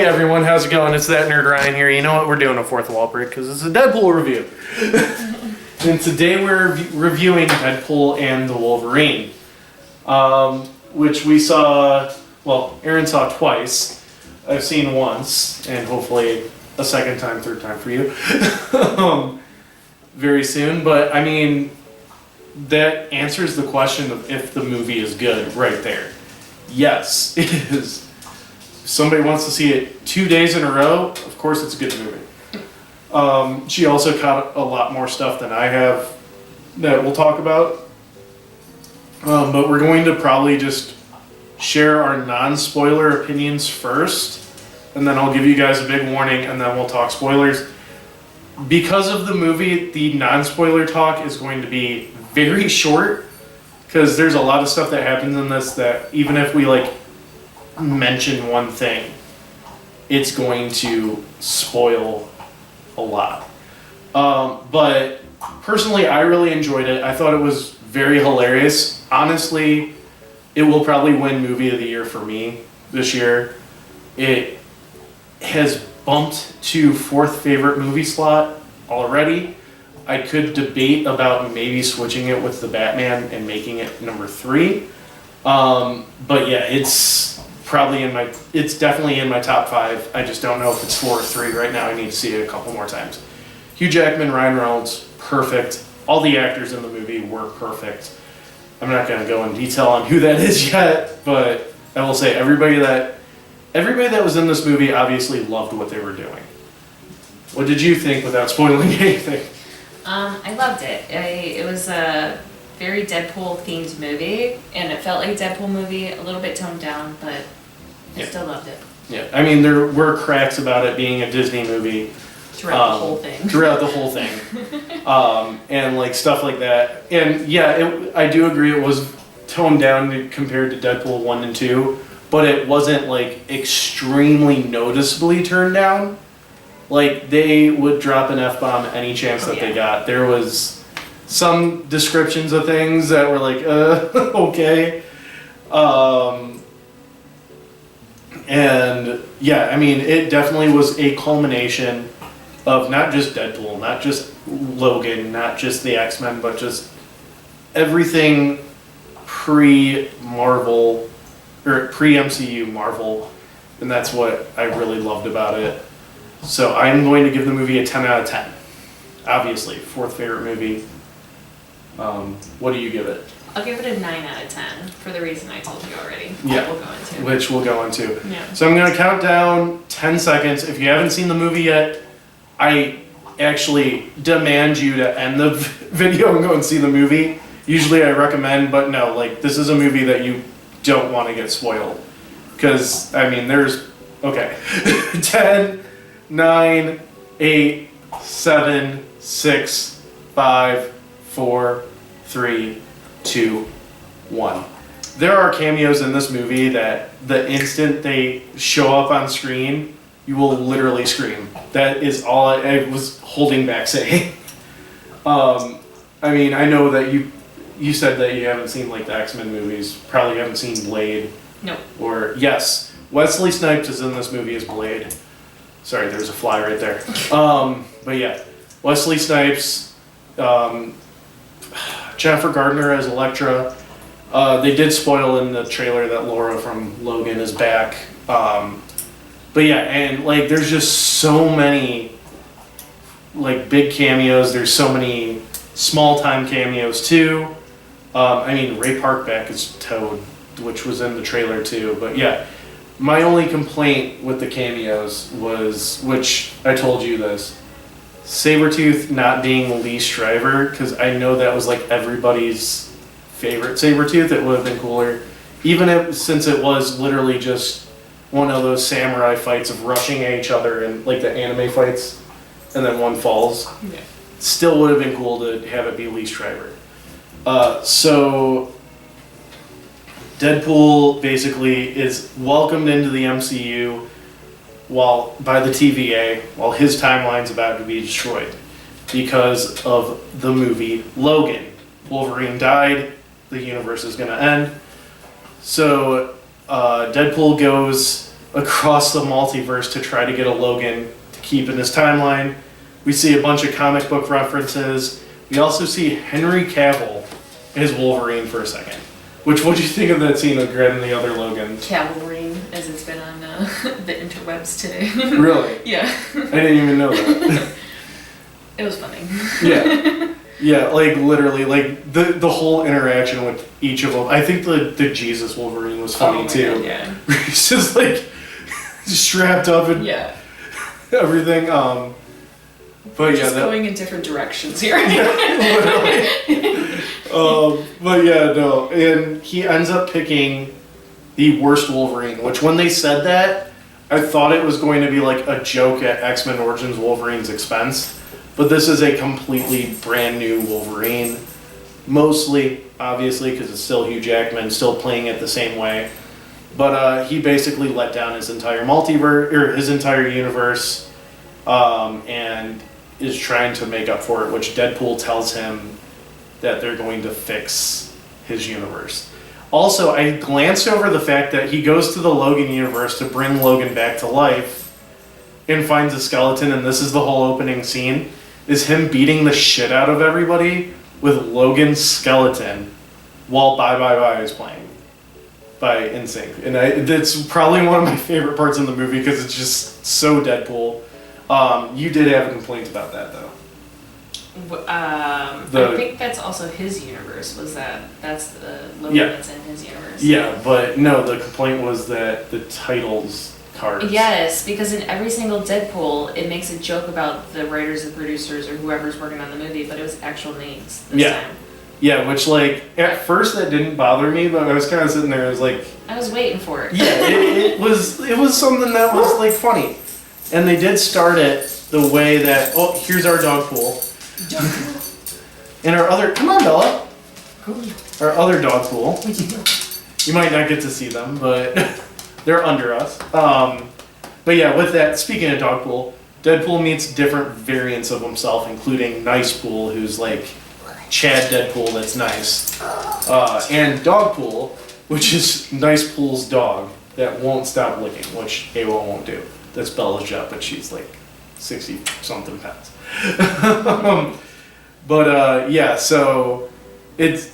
everyone, how's it going? It's that nerd Ryan here. You know what? We're doing a fourth wall break because it's a Deadpool review. And today we're reviewing Deadpool and the Wolverine, which we saw, well, Aaron saw twice. I've seen once, and hopefully a second time, third time for you very soon. But I mean, that answers the question of if the movie is good right there. Yes, it is. If somebody wants to see it 2 days in a row, of course it's a good movie. She also caught a lot more stuff than I have that we'll talk about. But we're going to probably just share our non-spoiler opinions first, and then I'll give you guys a big warning, and then we'll talk spoilers. Because of the movie, the non-spoiler talk is going to be very short, because there's a lot of stuff that happens in this that even if we mention one thing, it's going to spoil a lot. But personally, I really enjoyed it. I thought it was very hilarious. Honestly, it will probably win Movie of the Year for me this year. It has bumped to fourth favorite movie slot already. I could debate about maybe switching it with the Batman and making it number 3. But yeah, it's probably it's definitely in my top 5. I just don't know if it's 4 or 3 right now. I need to see it a couple more times. Hugh Jackman, Ryan Reynolds, perfect. All the actors in the movie were perfect. I'm not going to go in detail on who that is yet, but I will say everybody that was in this movie obviously loved what they were doing. What did you think without spoiling anything? I loved it. It was a very Deadpool-themed movie, and it felt like a Deadpool movie, a little bit toned down, but I still loved it. Yeah, I mean, there were cracks about it being a Disney movie. Throughout the whole thing. Throughout the whole thing. And stuff like that. And yeah, I do agree it was toned down compared to Deadpool 1 and 2, but it wasn't extremely noticeably turned down. They would drop an F-bomb any chance that they got. There was some descriptions of things that were okay. And yeah, I mean, it definitely was a culmination of not just Deadpool, not just Logan, not just the X-Men, but just everything pre-Marvel, or pre-MCU Marvel, and that's what I really loved about it. So I'm going to give the movie a 10 out of 10. Obviously, fourth favorite movie. What do you give it? I'll give it a 9 out of 10 for the reason I told you already. Yeah, which we'll go into. Which we'll go into. Yeah. So I'm going to count down 10 seconds. If you haven't seen the movie yet, I actually demand you to end the video and go and see the movie. Usually I recommend, but no, this is a movie that you don't want to get spoiled. Because, I mean, okay. 10, 9, 8, 7, 6, 5, 4, 3, 2, 1. There are cameos in this movie that the instant they show up on screen, you will literally scream. That is all I was holding back saying. I mean, I know that you said that you haven't seen the X-Men movies. Probably haven't seen Blade. No. Or, yes, Wesley Snipes is in this movie as Blade. Sorry, there's a fly right there. But yeah, Wesley Snipes, Jennifer Gardner as Elektra. They did spoil in the trailer that Laura from Logan is back. But yeah, and there's just so many big cameos. There's so many small time cameos too. I mean, Ray Park is Toad, which was in the trailer too. But yeah, my only complaint with the cameos was, which I told you this, Sabretooth not being Lee Stryver, because I know that was everybody's favorite Sabretooth. It would have been cooler, even since it was literally just one of those samurai fights of rushing at each other and the anime fights, and then one falls. Yeah. Still would have been cool to have it be Lee Stryver. So Deadpool basically is welcomed into the MCU by the TVA while his timeline's about to be destroyed because of the movie Logan. Wolverine died, the universe is going to end. So Deadpool goes across the multiverse to try to get a Logan to keep in his timeline. We see a bunch of comic book references. We also see Henry Cavill as Wolverine for a second. Which, what do you think of that scene of Greg and the other Logan? Cavalry, as it's been on the interwebs today. Really? Yeah. I didn't even know that. It was funny. Yeah. Yeah, like literally, like the whole interaction with each of them. I think the Jesus Wolverine was funny too. God, yeah. He's just like strapped up and everything. But We're just going in different directions here. Literally. But yeah, no, and he ends up picking the worst Wolverine. Which when they said that, I thought it was going to be like a joke at X-Men Origins Wolverine's expense. But this is a completely brand new Wolverine. Mostly, obviously, because it's still Hugh Jackman, still playing it the same way. But he basically let down his entire multiverse, or his entire universe, and is trying to make up for it, which Deadpool tells him that they're going to fix his universe. Also, I glanced over the fact that he goes to the Logan universe to bring Logan back to life and finds a skeleton, and this is the whole opening scene, is him beating the shit out of everybody with Logan's skeleton while Bye Bye Bye is playing by NSYNC. And it's probably one of my favorite parts in the movie because it's just so Deadpool. You did have a complaint about that, though. I think that's also his universe. That's the Logan that's in his universe. Yeah, but no, the complaint was that the titles cards. Yes, because in every single Deadpool, it makes a joke about the writers and producers or whoever's working on the movie, but it was actual names this time. Yeah, which like at first that didn't bother me, but I was kind of sitting there. I was like, I was waiting for it. Yeah, it was something that was like funny, and they did start it the way that here's our dog pool. And our other, come on, Bella. Our other dog pool. You might not get to see them, but they're under us. But yeah, with that, speaking of dog pool, Deadpool meets different variants of himself, including Nice Pool, who's like Chad Deadpool, that's nice, and Dog Pool, which is Nice Pool's dog that won't stop licking, which Awa won't do. That's Bella's job, but she's like 60 something pounds. But yeah, so it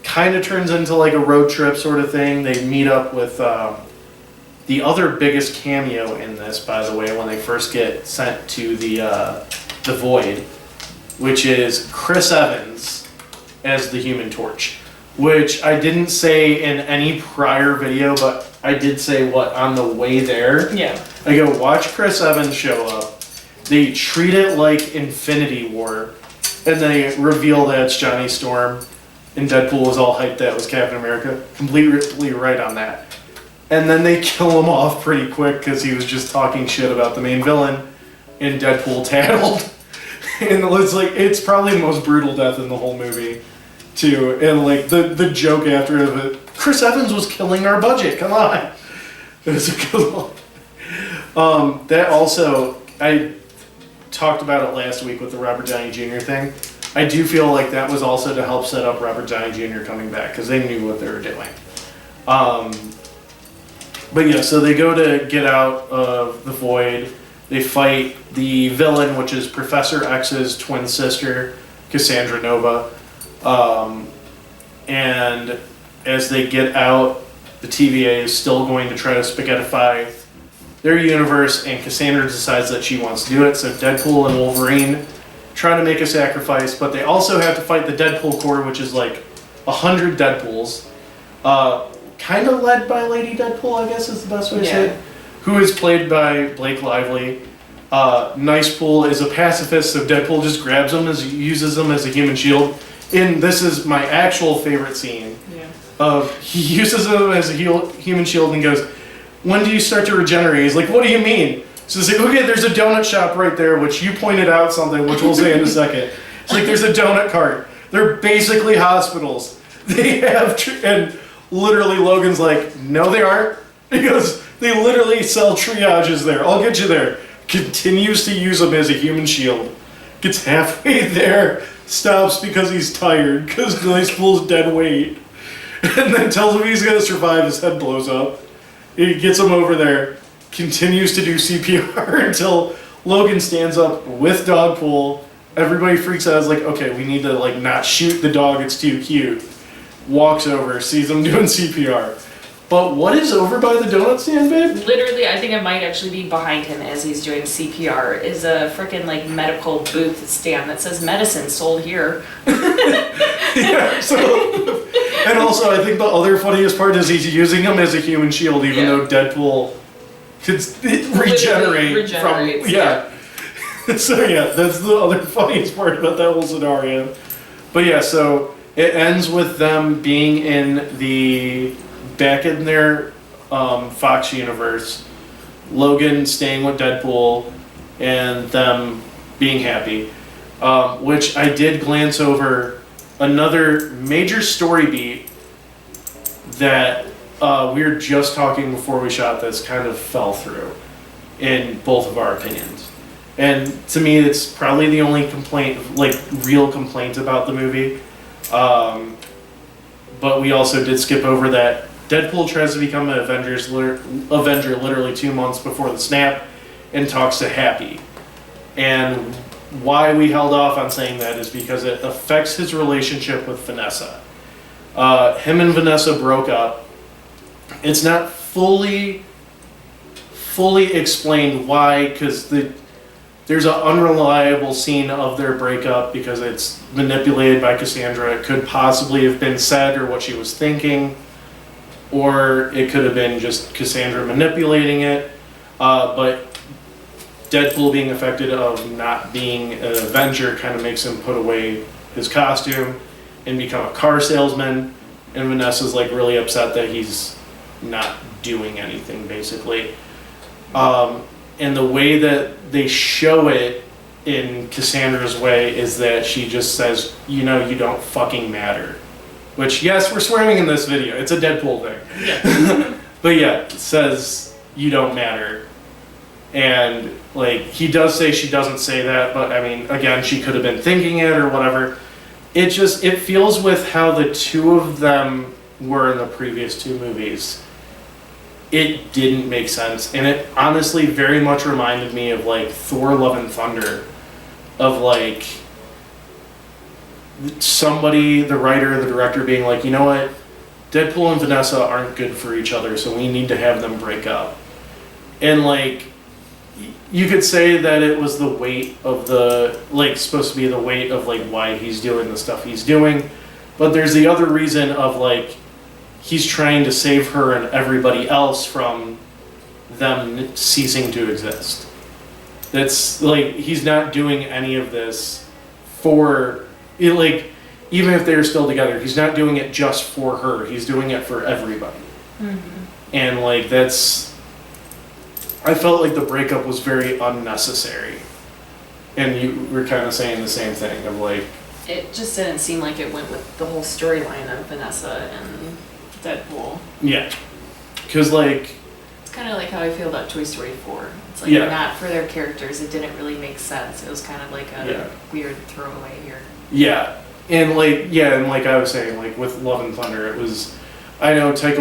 kind of turns into like a road trip sort of thing. They meet up with the other biggest cameo in this, by the way, when they first get sent to the Void, which is Chris Evans as the Human Torch, which I didn't say in any prior video, but I did say on the way there. Yeah. I go, watch Chris Evans show up. They treat it like Infinity War, and they reveal that it's Johnny Storm, and Deadpool was all hyped that it was Captain America. Completely right on that. And then they kill him off pretty quick because he was just talking shit about the main villain, and Deadpool tattled. And it's probably the most brutal death in the whole movie, too. And like the joke after it, Chris Evans was killing our budget. Come on, it was a good one. That also, I talked about it last week with the Robert Downey Jr. thing. I do feel like that was also to help set up Robert Downey Jr. coming back because they knew what they were doing. But yeah, so they go to get out of the Void. They fight the villain, which is Professor X's twin sister, Cassandra Nova. And as they get out, the TVA is still going to try to spaghettify their universe, and Cassandra decides that she wants to do it. So Deadpool and Wolverine try to make a sacrifice, but they also have to fight the Deadpool Corps, which is like 100 Deadpools. Kind of led by Lady Deadpool, I guess is the best way to say it. Who is played by Blake Lively. Nice Pool is a pacifist, so Deadpool just grabs him, uses him as a human shield. And this is my actual favorite scene. Yeah. He uses him as a human shield and goes, when do you start to regenerate? He's like, what do you mean? So he's like, okay, there's a donut shop right there, which you pointed out something, which we'll say in a second. It's like, there's a donut cart. They're basically hospitals. They have, and literally Logan's like, no they aren't. He goes, they literally sell triages there. I'll get you there. Continues to use him as a human shield. Gets halfway there, stops because he's tired, because Nice Pool's dead weight. And then tells him he's going to survive, his head blows up. He gets him over there, continues to do CPR until Logan stands up with Dogpool. Everybody freaks out. It's like, okay, we need to like not shoot the dog. It's too cute. Walks over, sees him doing CPR. But what is over by the donut stand, babe? Literally, I think it might actually be behind him as he's doing CPR, is a freaking like medical booth stand that says medicine sold here. Yeah, so, and also I think the other funniest part is he's using him as a human shield, even though Deadpool could regenerate from, So yeah, that's the other funniest part about that whole scenario. But yeah, so it ends with them being back in their Fox universe, Logan staying with Deadpool, and them being happy. Which I did glance over another major story beat that we were just talking before we shot this kind of fell through in both of our opinions. And to me, it's probably the only complaint, like real complaint about the movie. But we also did skip over that Deadpool tries to become an Avenger literally 2 months before the snap and talks to Happy. And why we held off on saying that is because it affects his relationship with Vanessa. Him and Vanessa broke up. It's not fully explained why, because there's an unreliable scene of their breakup because it's manipulated by Cassandra. It could possibly have been said or what she was thinking, or it could have been just Cassandra manipulating it. But Deadpool being affected of not being an Avenger kind of makes him put away his costume and become a car salesman. And Vanessa's like really upset that he's not doing anything, basically. And the way that they show it in Cassandra's way is that she just says, you know, you don't fucking matter. Which, yes, we're swearing in this video. It's a Deadpool thing. Yeah. But yeah, it says, you don't matter. And, like, he does say she doesn't say that, but, I mean, again, she could have been thinking it or whatever. It feels with how the two of them were in the previous two movies. It didn't make sense. And it honestly very much reminded me of, like, Thor Love and Thunder. Of, like, somebody, the writer, the director being like, you know what? Deadpool and Vanessa aren't good for each other, so we need to have them break up. And, like, you could say that it was the weight of supposed to be the weight of, like, why he's doing the stuff he's doing. But there's the other reason of, like, he's trying to save her and everybody else from them ceasing to exist. That's, like, he's not doing any of this for, like, even if they're still together, he's not doing it just for her. He's doing it for everybody. Mm-hmm. And, like, I felt like the breakup was very unnecessary. And you were kind of saying the same thing of, like... It just didn't seem like it went with the whole storyline of Vanessa and Deadpool. Yeah. Because, like... It's kind of like how I feel about Toy Story 4. It's like, not for their characters, it didn't really make sense. It was kind of like a weird throwaway here. Yeah. And, like I was saying, like, with Love and Thunder, it was... I know Taika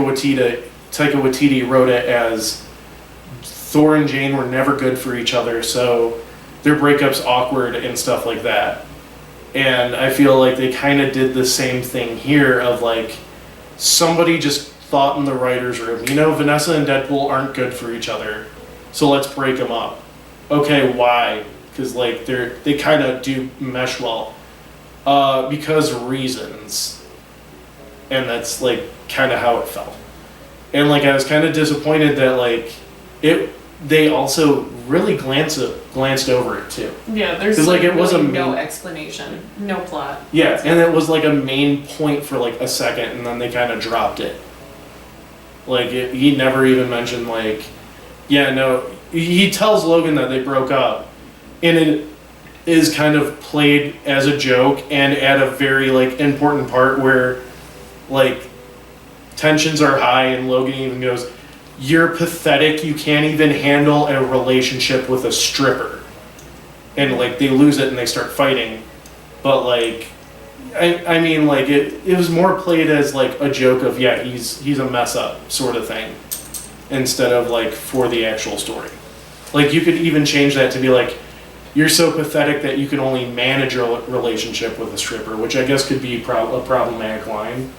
Waititi wrote it as... Thor and Jane were never good for each other, so their breakup's awkward and stuff like that. And I feel like they kind of did the same thing here of, like, somebody just thought in the writer's room, you know, Vanessa and Deadpool aren't good for each other, so let's break them up. Okay, why? Because, like, they kind of do mesh well. Because reasons. And that's, like, kind of how it felt. And, like, I was kind of disappointed that, like, they also really glanced over it too. Yeah, there's like it was a no explanation, no plot. Yeah, and it was like a main point for like a second, and then they kind of dropped it. Like he never even mentioned like, he tells Logan that they broke up, and it is kind of played as a joke and at a very like important part where like tensions are high, and Logan even goes, "You're pathetic, you can't even handle a relationship with a stripper." And, like, they lose it and they start fighting. But, like, I mean, like, it was more played as, like, a joke of, he's a mess up sort of thing. instead of like for the actual story. Like you could even change that to be like, you're so pathetic that you can only manage your relationship with a stripper, which I guess could be a problematic line,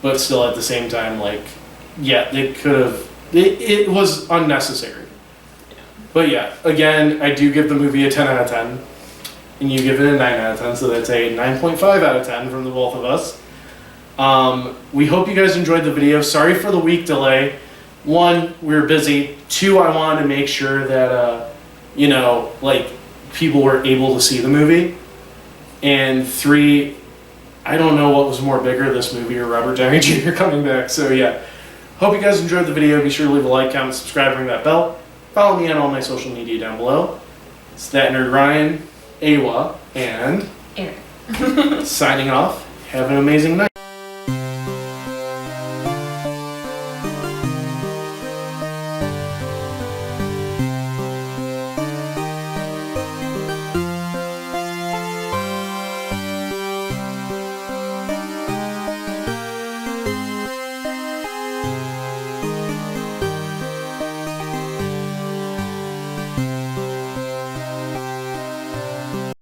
but still at the same time, like, yeah, they could have, it was unnecessary. But yeah, again, I do give the movie a 10 out of 10, and you give it a 9 out of 10, so that's a 9.5 out of 10 from the both of us. We hope you guys enjoyed the video. Sorry for the week delay. 1, we were busy. 2, I wanted to make sure that, you know, like, people were able to see the movie. And 3, I don't know what was more bigger, this movie or Robert Downey Jr. coming back. So yeah, hope you guys enjoyed the video. Be sure to leave a like, comment, subscribe, ring that bell. Follow me on all my social media down below. It's That Nerd Ryan, Awa, and Aaron. signing off. Have an amazing night.